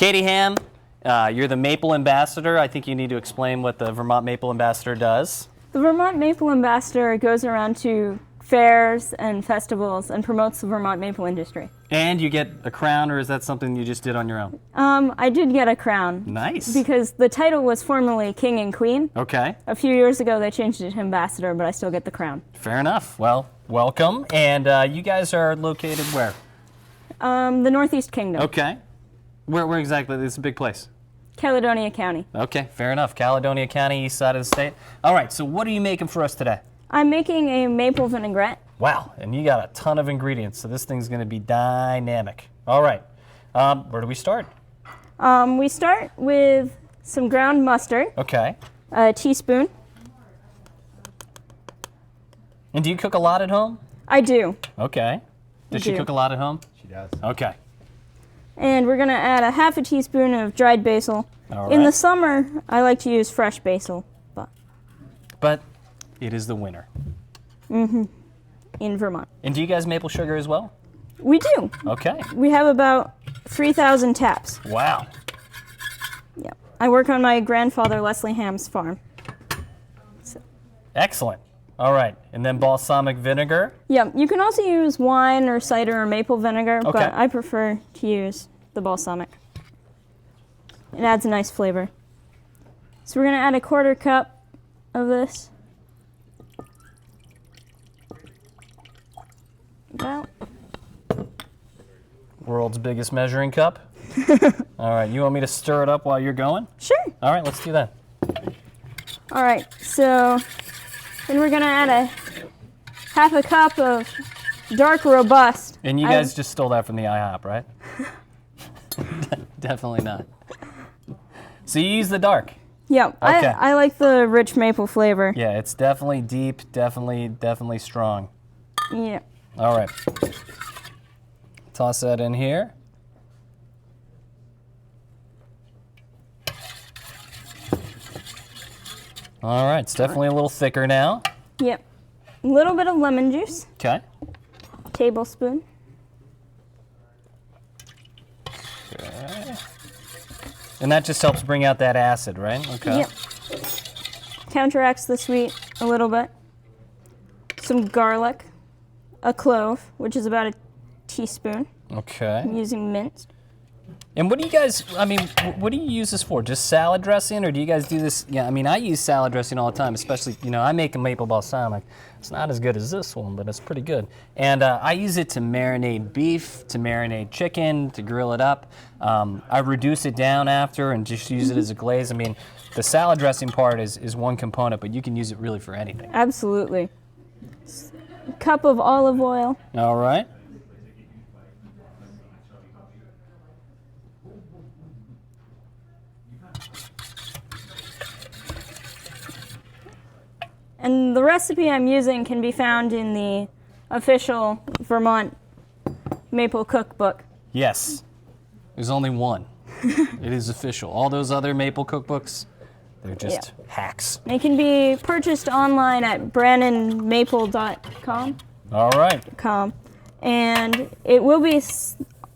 Katie Ham, you're the Maple Ambassador. I think you need to explain what the Vermont Maple Ambassador does. The Vermont Maple Ambassador goes around to fairs and festivals and promotes the Vermont maple industry. And you get a crown, or is that something you just did on your own? I did get a crown. Nice. Because the title was formerly King and Queen. Okay. A few years ago they changed it to Ambassador, but I still get the crown. Fair enough. Well, welcome. And you guys are located where? The Northeast Kingdom. Okay. Where exactly? This is a big place. Caledonia County. Okay, fair enough. Caledonia County, east side of the state. All right, so what are you making for us today? I'm making a maple vinaigrette. Wow, and you got a ton of ingredients, so this thing's going to be dynamic. All right, where do we start? We start with some ground mustard. Okay. A teaspoon. And do you cook a lot at home? I do. Okay. Does she cook a lot at home? She does. Okay. And we're going to add a half a teaspoon of dried basil. All right. In the summer, I like to use fresh basil. But it is the winter. In Vermont. And do you guys maple sugar as well? We do. Okay. We have about 3,000 taps. Wow. Yep. I work on my grandfather Leslie Ham's farm. Excellent. All right, and then balsamic vinegar. Yeah, you can also use wine or cider or maple vinegar, Okay. but I prefer to use the balsamic. It adds a nice flavor. So we're going to add a 1/4 cup of this. About. World's biggest measuring cup. All right, you want me to stir it up while you're going? Sure. All right, let's do that. All right, so then we're going to add a half a cup of dark robust. And you guys just stole that from the IHOP, right? Definitely not. So you use the dark. Yeah, Okay. I like the rich maple flavor. Yeah, it's definitely deep, definitely strong. Yeah. All right. Toss that in here. All right, it's definitely a little thicker now. Yep. A little bit of lemon juice. Okay. Tablespoon. Okay. And that just helps bring out that acid, right? Okay. Yep. Counteracts the sweet a little bit. Some garlic. A clove, which is about a teaspoon. Okay. I'm using minced. And what do you guys, what do you use this for? Just salad dressing, or do you guys do this? Yeah, I use salad dressing all the time, especially, I make a maple balsamic. It's not as good as this one, but it's pretty good. And I use it to marinate beef, to marinate chicken, to grill it up. I reduce it down after and just use it as a glaze. The salad dressing part is one component, but you can use it really for anything. Absolutely. A cup of olive oil. All right. And the recipe I'm using can be found in the official Vermont Maple Cookbook. Yes. There's only one. It is official. All those other maple cookbooks, they're just hacks. They can be purchased online at brannonmaple.com. All right. And it will be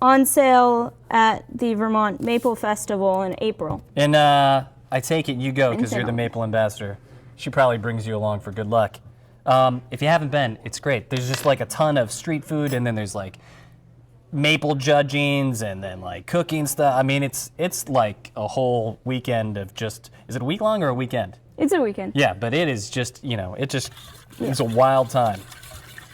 on sale at the Vermont Maple Festival in April. And I take it you go because you're the Internal. Maple Ambassador. She probably brings you along for good luck. If you haven't been, it's great. There's just like a ton of street food, and then there's like maple judgings, and then like cooking stuff. It's like a whole weekend of just. Is it a week long or a weekend? It's a weekend. Yeah, but it is just it's a wild time.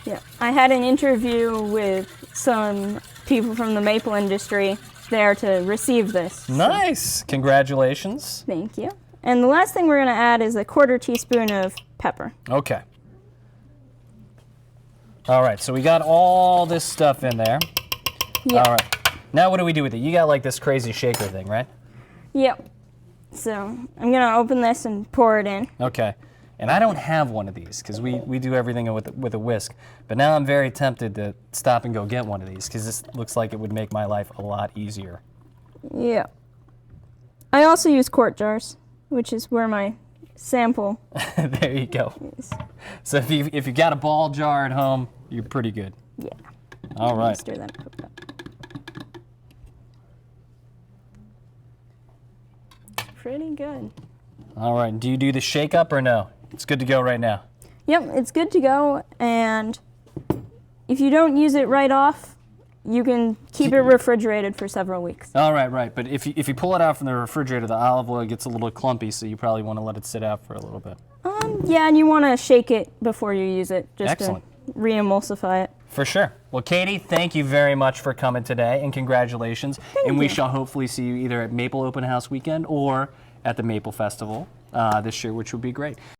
Yeah. I had an interview with some people from the maple industry there to receive this. So Nice. Congratulations. thank you. And the last thing we're going to add is a 1/4 teaspoon of pepper. Okay. All right, so we got all this stuff in there. Yep. All right. Now what do we do with it? You got like this crazy shaker thing, right? Yep. So I'm going to open this and pour it in. Okay. And I don't have one of these because we do everything with a whisk. But now I'm very tempted to stop and go get one of these because this looks like it would make my life a lot easier. Yeah. I also use quart jars, which is where my sample There you go. is. So if you got a ball jar at home, you're pretty good. Yeah. All right. Stir that up. pretty good. All right. Do you do the shake up or no? It's good to go right now. Yep, it's good to go, and if you don't use it right off, you can keep it refrigerated for several weeks. All right, right. But if you pull it out from the refrigerator, the olive oil gets a little clumpy, so you probably want to let it sit out for a little bit. Yeah, and you want to shake it before you use it, just Excellent. to re-emulsify it. For sure. Well, Katie, thank you very much for coming today, and congratulations. Thank We you. shall hopefully see you either at Maple Open House Weekend or at the Maple Festival this year, which would be great.